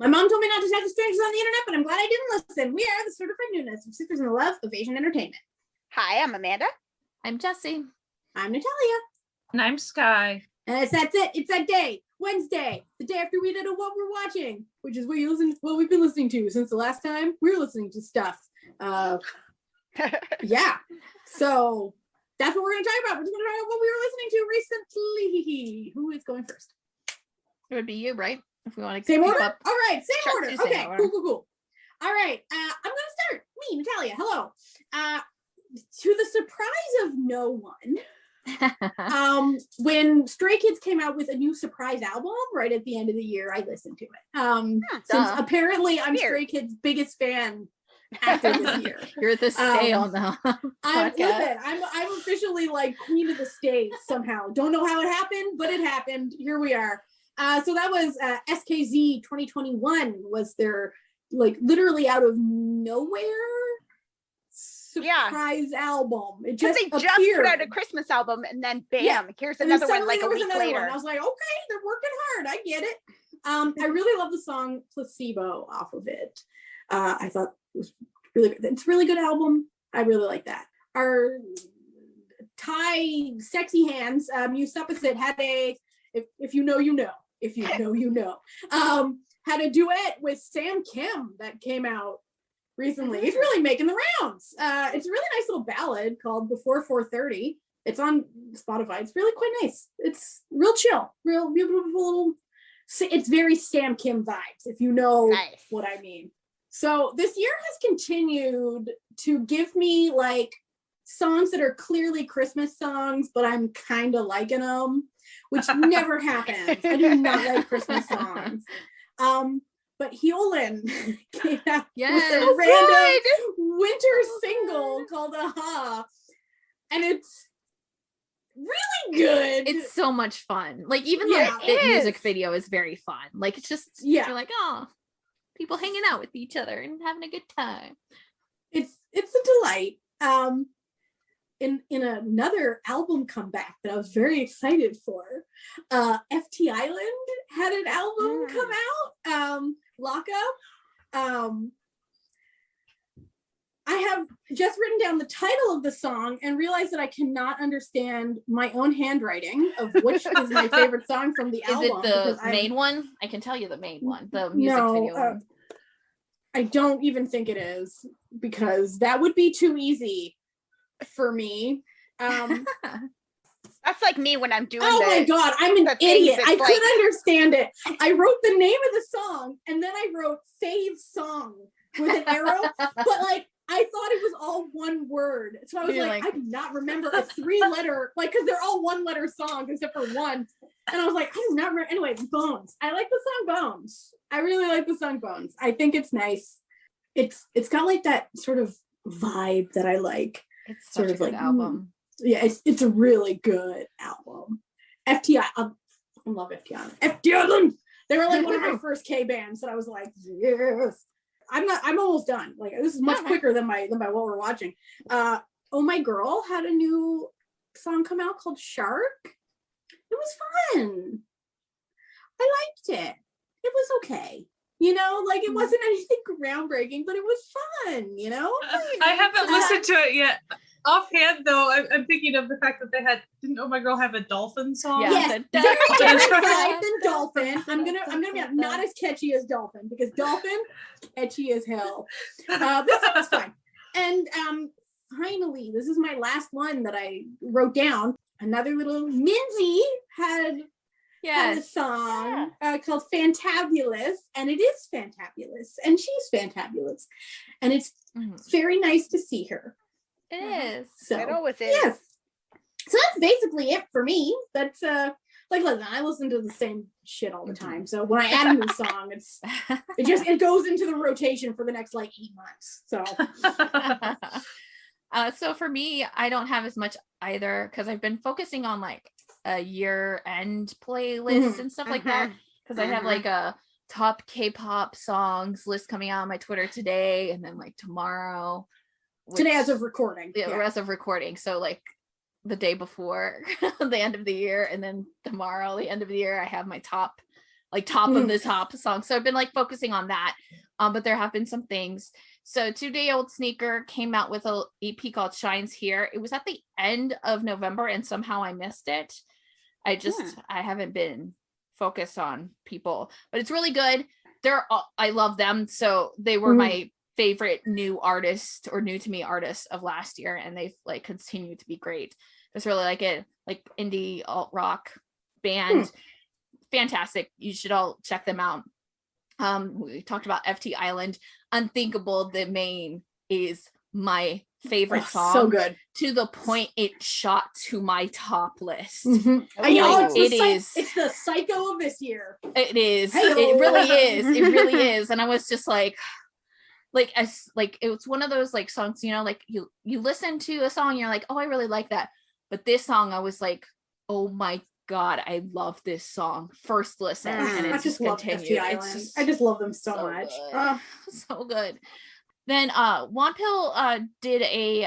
My mom told me not to talk to strangers on the internet, but I'm glad I didn't listen. We are the Certified Newness of Sisters in the Love of Asian Entertainment. Hi, I'm Amanda. I'm Jessie. I'm Natalia. And I'm Sky. And that's it. It's that day, Wednesday, the day after we did What We're Watching, which is what we've been listening to since the last time we were listening to stuff. Yeah. So that's what we're going to talk about. We're just going to talk about what we were listening to recently. Who is going first? It would be you, right? If we want to same order? up. All right, same order. Okay, order. Cool. All right, I'm going to start. Me, Natalia. Hello. To the surprise of no one, when Stray Kids came out with a new surprise album right at the end of the year, I listened to it. Since apparently I'm Stray Kids' biggest fan after this year. You're the stay on the podcast. I'm officially like queen of the stays somehow. Don't know how it happened, but it happened. Here we are. So that was SKZ 2021 was their like literally out of nowhere surprise album. It just they just put out a Christmas album and then bam, here's another one like a week later. I was like, okay, they're working hard. I get it. I really love the song Placebo off of it. I thought it was really good. It's a really good album. I really like that. Our Thai sexy hands, Muse Supposite had a if you know, you know. If you know, you know. Had a duet with Sam Kim that came out recently. It's really making the rounds. It's a really nice little ballad called Before 4:30. It's on Spotify. It's really quite nice. It's real chill, real beautiful little. It's very Sam Kim vibes, if you know what I mean. So this year has continued to give me like songs that are clearly Christmas songs, but I'm kind of liking them, which never happens. I do not like Christmas songs. But Hyolan came out with a random winter single called Aha. And it's really good. It's so much fun. Like even the music video is very fun. Like it's just you're like, oh, people hanging out with each other and having a good time. It's a delight. In another album comeback that I was very excited for, FT Island had an album come out, Lock Up. I have just written down the title of the song and realized that I cannot understand my own handwriting of which is my favorite song from the album. Is it the main one? I can tell you the main one, the music video one. I don't even think it is, because that would be too easy for me. That's like me when I'm doing my god, I'm an idiot. I couldn't understand it. I wrote the name of the song and then I wrote save song with an arrow, but like I thought it was all one word. So I was like, I do not remember a 3-letter, like, because they're all 1-letter songs except for one. And I was like, I do not remember. Anyway, Bones. I like the song Bones. I really like the song Bones. I think it's nice. It's got like that sort of vibe that I like. It's sort of like album. Yeah, it's a really good album. FTI, I love FTI. FTI, they were like one of my first K bands that I was like, yes. I'm almost done. Like this is much quicker than my what we're watching. Oh My Girl had a new song come out called Shark. It was fun. I liked it. It was okay. You know, like it wasn't anything groundbreaking, but it was fun, you know? I haven't listened to it yet. Offhand, though, I'm thinking of the fact that didn't Oh My Girl have a dolphin song? Yes, very different vibe than Dolphin. I'm gonna be not as catchy as Dolphin, because Dolphin, catchy as hell. This was fun. And finally, this is my last one that I wrote down. Another little Minzy had a song called Fantabulous, and it is fantabulous, and she's fantabulous, and it's very nice to see her. It is. So it always is. Yes. So that's basically it for me. That's like listen, I listen to the same shit all the time. So when I add a new song, it goes into the rotation for the next like 8 months. So so for me, I don't have as much either, because I've been focusing on like a year-end playlist and stuff like that, because I have like a top K-pop songs list coming out on my Twitter today, and then like tomorrow. Today as of recording. As of recording. So like the day before the end of the year, and then tomorrow, the end of the year, I have my top like top of the top song. So I've been like focusing on that. But there have been some things. So 2-Day-Old Sneaker came out with a EP called Shines Here. It was at the end of November and somehow I missed it. I haven't been focused on people, but it's really good. I love them. So they were my favorite new artist or new to me artist of last year. And they've like continued to be great. Just really like it, like indie alt rock band. Fantastic. You should all check them out. We talked about FT Island. Unthinkable, the main is my favorite song. So good. To the point it shot to my top list. I know It's the psycho of this year. It is. Hello. It really is. It really is. And I was just like it's one of those like songs, you know, like you listen to a song, you're like, oh, I really like that. But this song, I was like, oh my God, I love this song. First listen, and it's just continued. I just love them so much. So good. Then Wanpil did a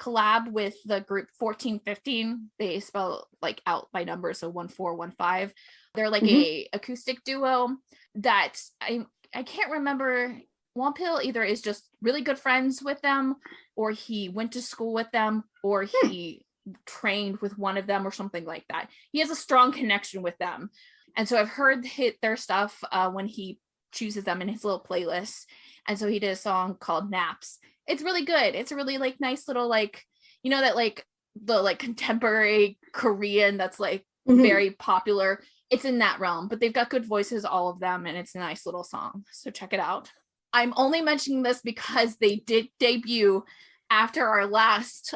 collab with the group 1415. They spell like out by numbers, so 1415. They're like a acoustic duo that I can't remember. Wanpil either is just really good friends with them, or he went to school with them, or he trained with one of them or something like that. He has a strong connection with them. And so I've heard their stuff when he chooses them in his little playlist. And so he did a song called Naps. It's really good. It's a really like nice little like, you know, that like the like contemporary Korean that's like very popular. It's in that realm, but they've got good voices, all of them, and it's a nice little song. So check it out. I'm only mentioning this because they did debut after our last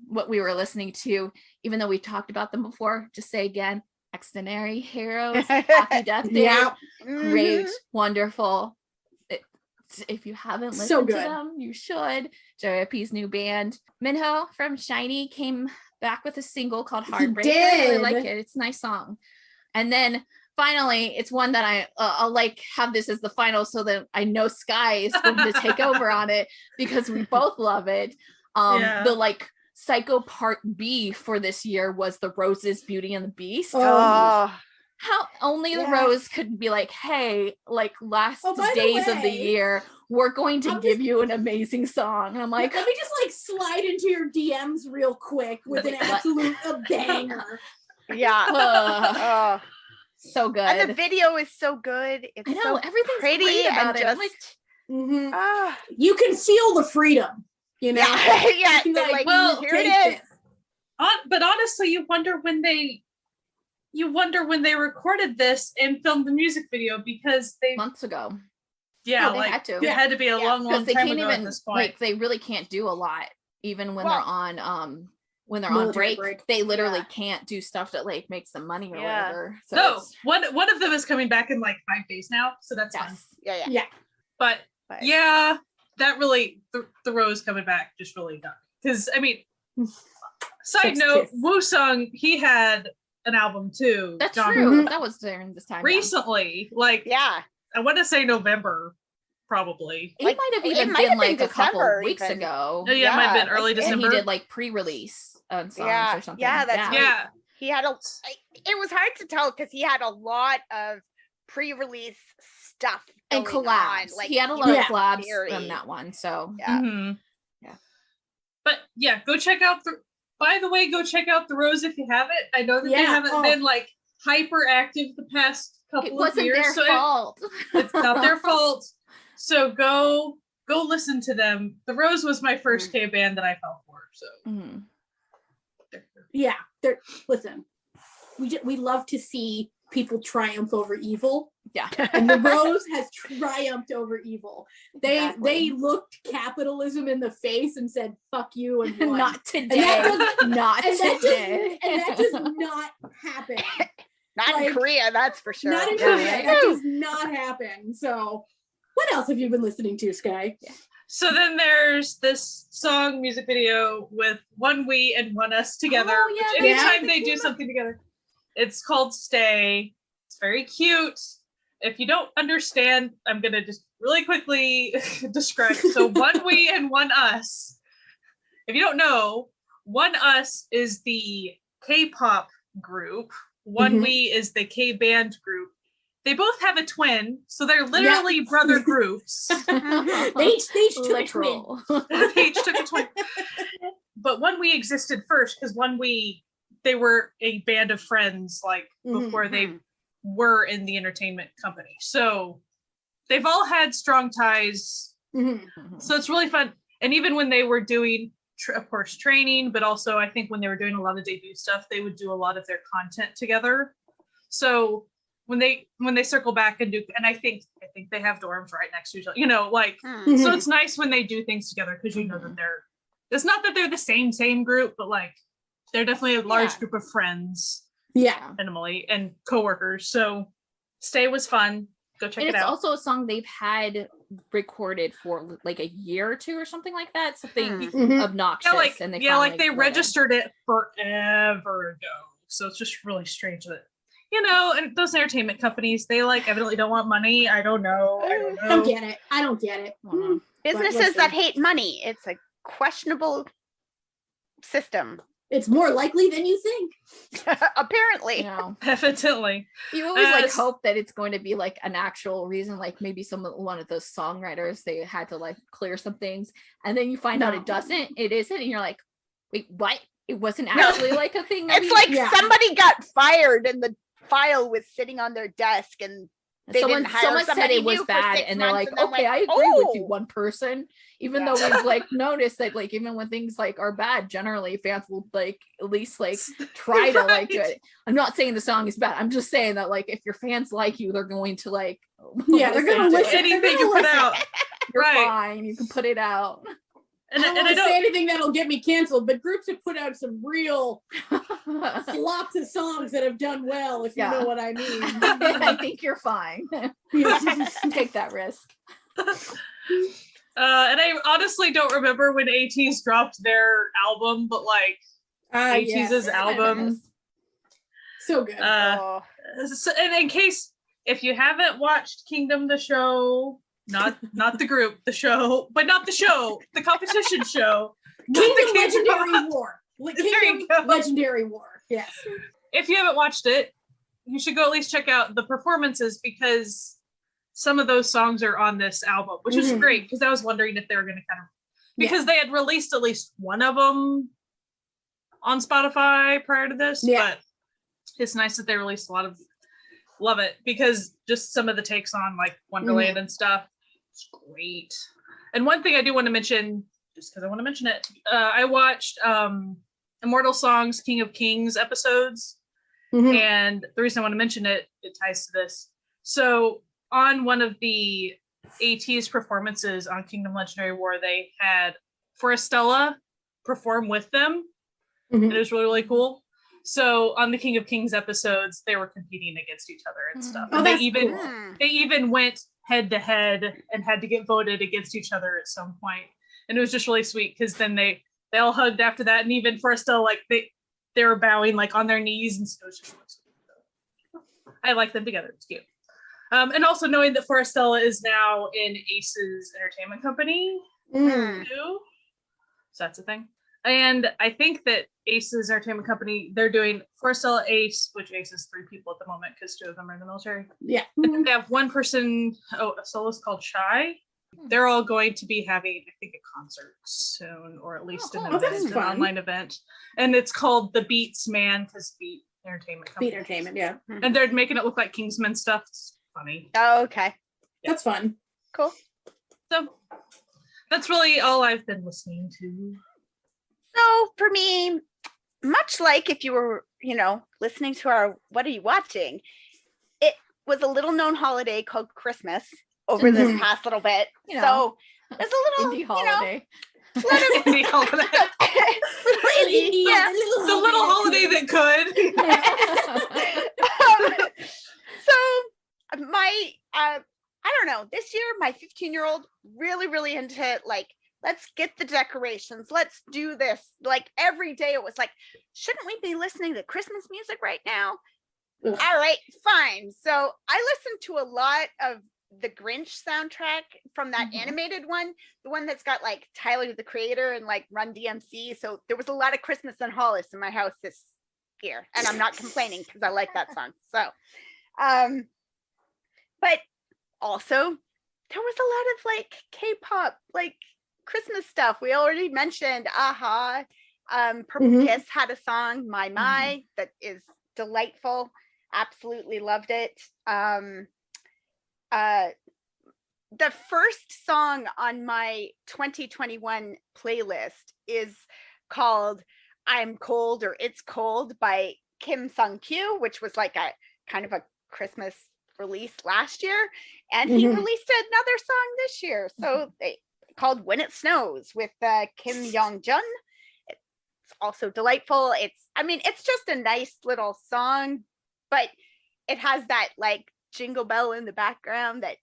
what we were listening to, even though we talked about them before. Just say again, Extraordinary Heroes, Happy Death Day. Great, wonderful. If you haven't listened to them, you should. JYP's new band. Minho from SHINee came back with a single called Heartbreak. I really like it. It's a nice song. And then finally, it's one that I'll like have this as the final so that I know Sky is going to take over on it because we both love it. The like psycho part B for this year was the Rose's Beauty and the Beast. How only the Rose could be like, hey, like last days of the year, we're going to give you an amazing song. And I'm like, let me just like slide into your DMs real quick with an absolute banger. So good. And the video is so good. It's so everything's pretty great about and it. just you can feel the freedom, you know. Like, well, here it is. But honestly, you wonder when they recorded this and filmed the music video because they months ago. Yeah, they had to. It had to be a long time ago at this point. Like they really can't do a lot, even when they're on on break. They literally can't do stuff that like makes them money or whatever. So one of them is coming back in like 5 days now, so that's fine. Yeah. But yeah, that really the Rose coming back just really got me. Because I mean, side note, Woo-sung, he had an album too. That's true. That was during this time recently. Like I want to say November, probably. It might have even been like a couple of weeks ago. Oh yeah, it might have been early December. And he did like pre-release songs or something. He had it was hard to tell because he had a lot of pre-release stuff and collabs. Like he had a lot of collabs from that one. So But yeah, go check out go check out the Rose if you haven't. I know that they haven't been like hyper active the past couple of years. It wasn't their fault. It's not their fault. So go listen to them. The Rose was my first K band that I fell for. So listen, we love to see people triumph over evil. Yeah. And the Rose has triumphed over evil. They looked capitalism in the face and said, fuck you, and won. Not today. And that does not happen. Not in Korea, that's for sure. Not in Korea. That does not happen. So what else have you been listening to, Sky? So then there's this song music video with One We and One Us together. Anytime they do something together. It's called Stay. It's very cute. If you don't understand, I'm going to just really quickly describe. So One We and One Us. If you don't know, One Us is the K-pop group. One We is the K-band group. they both have a twin, so they're literally brother groups. They each took Literal. a twin. They each took a twin. But One We existed first because they were a band of friends like before they were in the entertainment company. So they've all had strong ties. So it's really fun. And even when they were doing, of course, training, but also I think when they were doing a lot of debut stuff, they would do a lot of their content together. So when they circle back and do, and I think they have dorms right next to each other, so it's nice when they do things together because you know that it's not that they're the same group, but like they're definitely a large group of friends. Yeah. Minimally, and coworkers. So Stay was fun. Go check it out. It's also a song they've had recorded for like a year or two or something like that. Something obnoxious. And they registered it forever ago. So it's just really strange that, and those entertainment companies, they evidently don't want money. I don't know. I don't get it. Businesses that hate money. It's a questionable system. It's more likely than you think. Apparently. Evidently. You always hope that it's going to be like an actual reason, like maybe one of those songwriters, they had to clear some things, and then you find out it isn't, and you're like, wait, what? It wasn't actually like a thing. It's somebody got fired and the file was sitting on their desk and someone said it was bad, and they're like, okay, I agree with you, one person. Even though we've noticed that even when things are bad, generally fans will at least try to do it. I'm not saying the song is bad. I'm just saying that if your fans like you, they're going to they're going to listen. Anything you put out, you're fine. You can put it out. And I don't say anything that'll get me canceled, but groups have put out some real flops of songs that have done well, if you know what I mean. I think you're fine. Take that risk. And I honestly don't remember when ATEEZ dropped their album, but ATEEZ's album. So good. So, and in case, if you haven't watched Kingdom the show, not the group, the show, but not the show, the competition show. Kingdom Legendary War. Kingdom Legendary War. Yes. If you haven't watched it, you should go at least check out the performances because some of those songs are on this album, which is great because I was wondering if they were going to because they had released at least one of them on Spotify prior to this, but it's nice that they released a lot of. Love it because just some of the takes on Wonderland and stuff. It's great. And one thing I do want to mention, just because I want to mention it, I watched Immortal Songs, King of Kings episodes. And the reason I want to mention it ties to this. So on one of the ATEEZ performances on Kingdom Legendary War, they had Forestella perform with them. It was really, really cool. So on the King of Kings episodes, they were competing against each other and stuff. And they even went head to head and had to get voted against each other at some point. And it was just really sweet because then they all hugged after that. And even Forestella, they were bowing on their knees, and so it was just really sweet. I like them together. It's cute. And also knowing that Forestella is now in Ace's entertainment company too. So that's a thing. And I think that Ace's entertainment company, they're doing Forestella, Ace, which Ace is 3 people at the moment because 2 of them are in the military. Yeah. And then they have one person, a soloist called Shy. They're all going to be having, I think, a concert soon, or at least an online event. And it's called The Beats Man, because Beat Entertainment Company. Beat Entertainment, yeah. And they're making it look like Kingsman stuff. It's funny. Oh, okay. Yeah. That's fun. Cool. So that's really all I've been listening to. So for me, much like if you were, listening to our What Are You Watching, it was a little known holiday called Christmas over this past little bit. So it's a little indie holiday. Indie holiday. The little holiday that could. So my I don't know, this year my 15-year-old really into let's get the decorations, let's do this. Every day it was shouldn't we be listening to Christmas music right now? All right, fine. So I listened to a lot of the Grinch soundtrack from that animated one, the one that's got Tyler the Creator and Run DMC. So there was a lot of Christmas and Hollis in my house this year, and I'm not complaining because I like that song. So But also there was a lot of like K-pop, like Christmas stuff. We already mentioned Aha. Purple Kiss had a song, My, that is delightful. Absolutely loved it. The first song on my 2021 playlist is called I'm Cold or It's Cold by Kim Sung-kyu, which was like a kind of a Christmas release last year. And he released another song this year. So they called When It Snows with Kim Young-jun. It's also delightful. It's just a nice little song, but it has that like jingle bell in the background that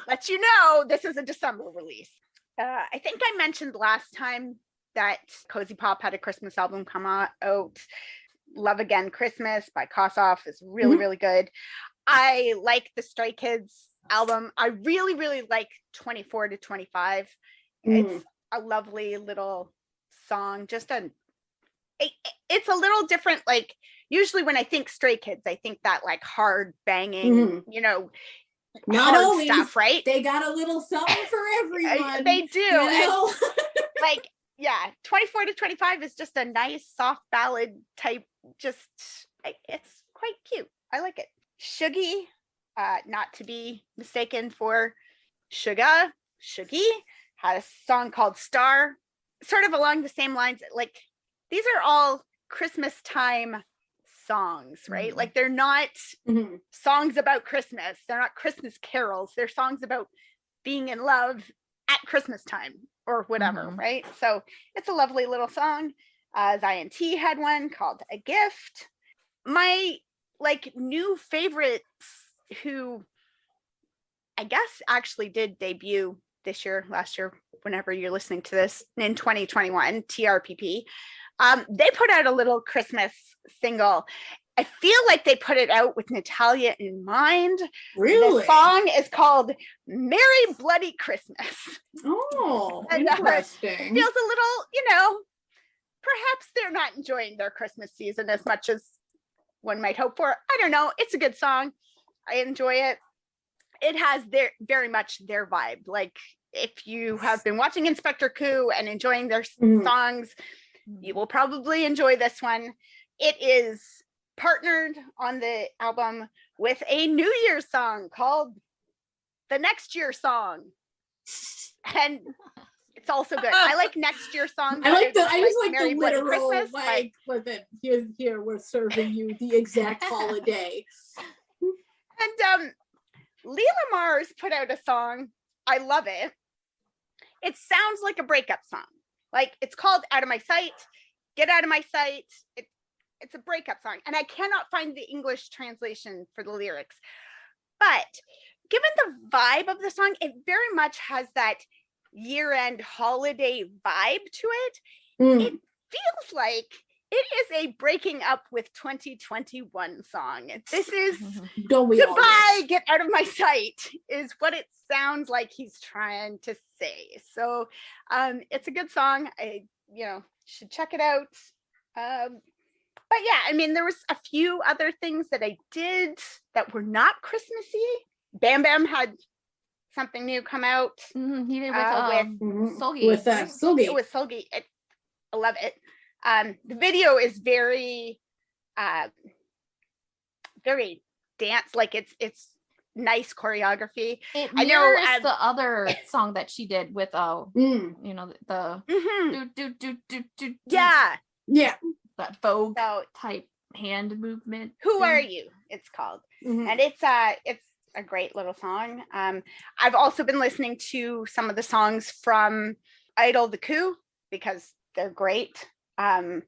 lets you know this is a December release. I think I mentioned last time that Cozy Pop had a Christmas album come out. Love Again Christmas by Kossoff is really, really good. I like the Stray Kids album. I really, really like 24 to 25. It's a lovely little song. It's a little different. Like usually when I think Stray Kids, I think that like hard banging, not always stuff, right? They got a little something for everyone. They do. Like, yeah, 24 to 25 is just a nice soft ballad type. It's quite cute. I like it. Shuggy, not to be mistaken for Suga. Shuggy had a song called Star, sort of along the same lines. Like these are all Christmas time songs, right? Like they're not songs about Christmas. They're not Christmas carols. They're songs about being in love at Christmas time or whatever, right? So it's a lovely little song. ZNT had one called A Gift. My like new favorites who I guess actually did debut last year, whenever you're listening to this, in 2021, TRPP. They put out a little Christmas single. I feel like they put it out with Natalia in mind. Really? The song is called Merry Bloody Christmas. Oh, and, interesting. It feels a little, perhaps they're not enjoying their Christmas season as much as one might hope for. I don't know. It's a good song. I enjoy it. It has very much their vibe. Like if you have been watching Inspector Coup and enjoying their songs, you will probably enjoy this one. It is partnered on the album with a New Year's song called The Next Year Song. And it's also good. I like next year songs. I just like Merry the Bloody literal, Christmas, like, with it. Here, we're serving you the exact holiday. And Leela Mars put out a song. I love it. It sounds like a breakup song. Like it's called Out of My Sight. Get Out of My Sight. It's a breakup song. And I cannot find the English translation for the lyrics. But given the vibe of the song, it very much has that year-end holiday vibe to it. It feels like it is a breaking up with 2021 song. This is goodbye, get out of my sight is what it sounds like he's trying to say. So it's a good song. I should check it out. But yeah, there was a few other things that I did that were not Christmassy. Bam Bam had something new come out. He did with Solgi. With Solgi. With Solgi. I love it. The video is very very dance, like it's nice choreography. It mirrors the other song that she did with yeah that Vogue type hand movement. Who Are You? It's called. And it's a great little song. I've also been listening to some of the songs from Idol the Coup because they're great. Some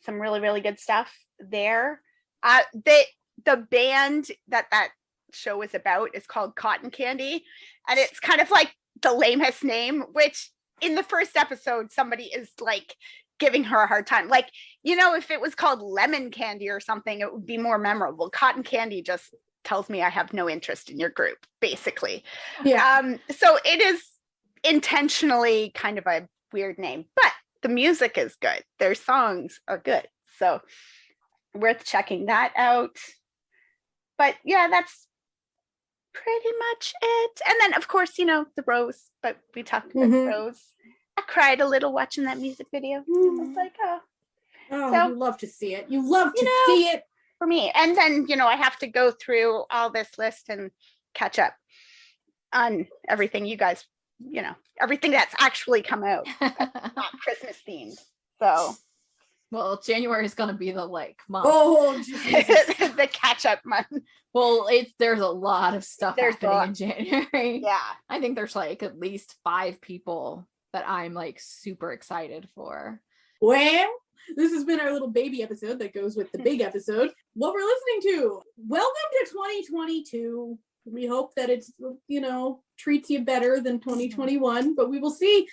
really, really good stuff there. The band that show is about is called Cotton Candy, and it's kind of like the lamest name, which in the first episode somebody is like giving her a hard time. Like, if it was called Lemon Candy or something, it would be more memorable. Cotton Candy just tells me I have no interest in your group, basically. Yeah. So it is intentionally kind of a weird name, but the music is good. Their songs are good. So worth checking that out. But yeah, that's pretty much it. And then, of course, the Rose, but we talked about the Rose. I cried a little watching that music video. I was like, so, you love to see it. You love to see it. For me. And then, I have to go through all this list and catch up on everything you guys, everything that's actually come out. That's not Christmas themed. So. Well, January is going to be the month. Oh, the catch up month. Well, there's a lot of stuff happening in January. Yeah. I think there's at least 5 people that I'm super excited for. Well, this has been our little baby episode that goes with the big episode. What we're listening to. Welcome to 2022. We hope that it's, treats you better than 2021, but we will see.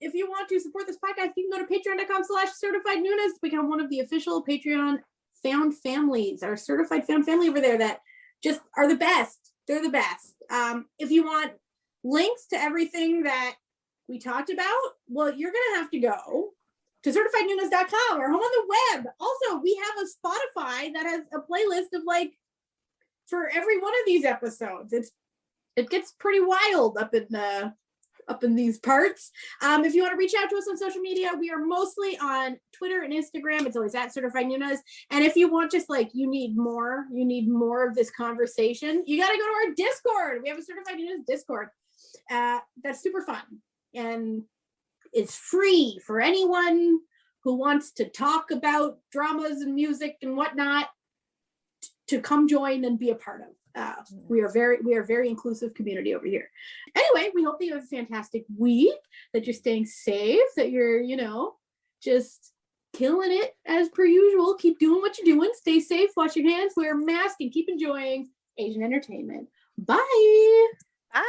If you want to support this podcast, you can go to patreon.com/certified Nunas to become one of the official Patreon found families, our certified found family over there that just are the best. They're the best. If you want links to everything that we talked about, well, you're going to have to go to certifiednunas.com or home on the web. Also, we have a Spotify that has a playlist of for every one of these episodes. It gets pretty wild up in these parts. If you want to reach out to us on social media, we are mostly on Twitter and Instagram. It's always at Certified Nunas. And if you want you need more of this conversation, you got to go to our Discord. We have a Certified Nunas Discord. That's super fun. And it's free for anyone who wants to talk about dramas and music and whatnot to come join and be a part of. We are very inclusive community over here. Anyway, we hope that you have a fantastic week, that you're staying safe, that you're, just killing it as per usual. Keep doing what you're doing. Stay safe, wash your hands, wear a mask, and keep enjoying Asian entertainment. Bye. Bye.